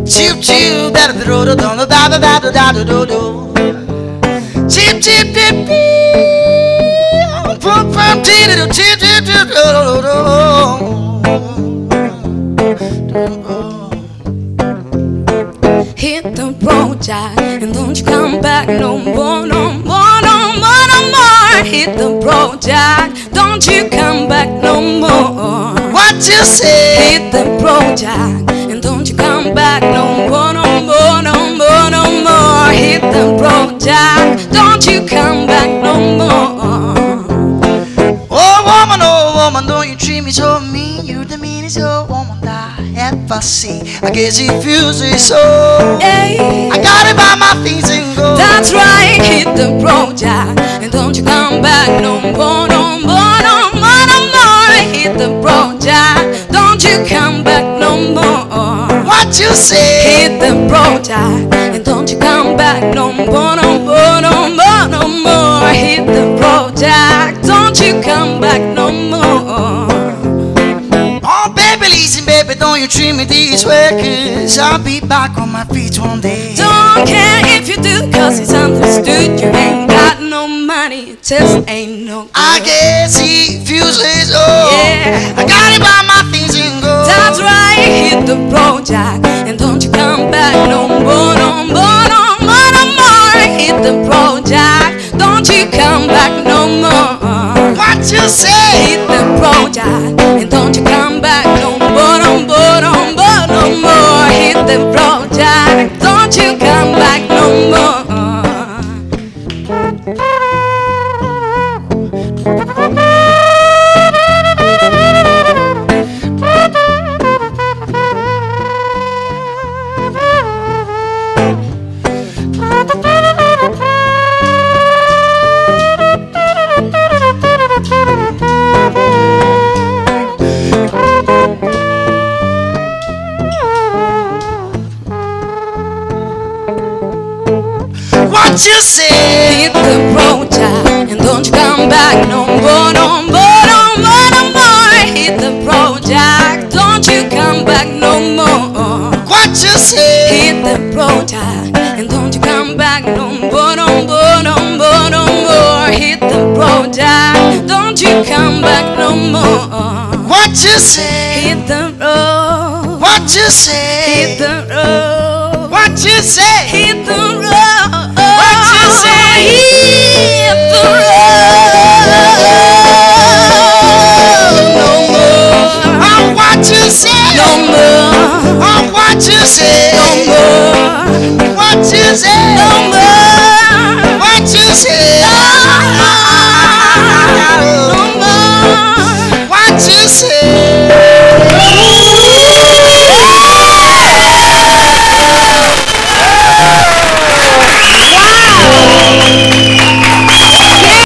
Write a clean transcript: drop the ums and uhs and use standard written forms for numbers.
Chip chip da da da da da da da da da da da. Chip chip chip pum pum chip chip chip chip da da da. Hit the road, Jack, and don't you come back no more, no more, no more, no more. Hit the road, Jack, don't you come back no more. What you say? Hit the road, Jack, and don't you come back no more, no more, no more, no more. Hit the road, Jack, don't you come back no more. Oh woman, don't you treat me so mean? You the meanest old woman that I ever seen. I guess if you say so, Hey, I gotta buy my things and go. that's right, hit the road, Jack, and don't you come back no more, no more, no more, no more. Hit the road, Jack, don't you come back no more. What you say? Hit the road, Jack, and don't you come back no more, no more, no more, no more. Hit the road, Jack, don't you come back no more. Oh baby, listen baby, don't you treat me this way, 'cause I'll be back on my feet one day. Don't care if you do, 'cause it's understood you ain't got no money, it just ain't no good. I guess if you say so, Yeah. I gotta buy my things and go. That's right, hit the road, Jack, and don't you come back no more, no more, no more, no more. Hit the road, Jack, don't you come back no more. What you say? Hit the road, Jack, and don't you come back no more, no more, no more, no more. Hit the road, Jack, don't you come back no more. What you say? Hit the road, Jack, and don't you come back no more, no more, no more, no more. Hit the road, Jack, don't you come back no more. What you say? Hit the road, Jack, and don't you come back no more, no more, no more, no more. Hit the road, Jack, don't you come back no more. What you say? Hit the road. What you say? Hit the road. What you say? Hit the road. What you say? Hit the road. No more. Oh, what you say? No more. Oh, what you say? No more. What you say? No more. What you say? No more. What you say?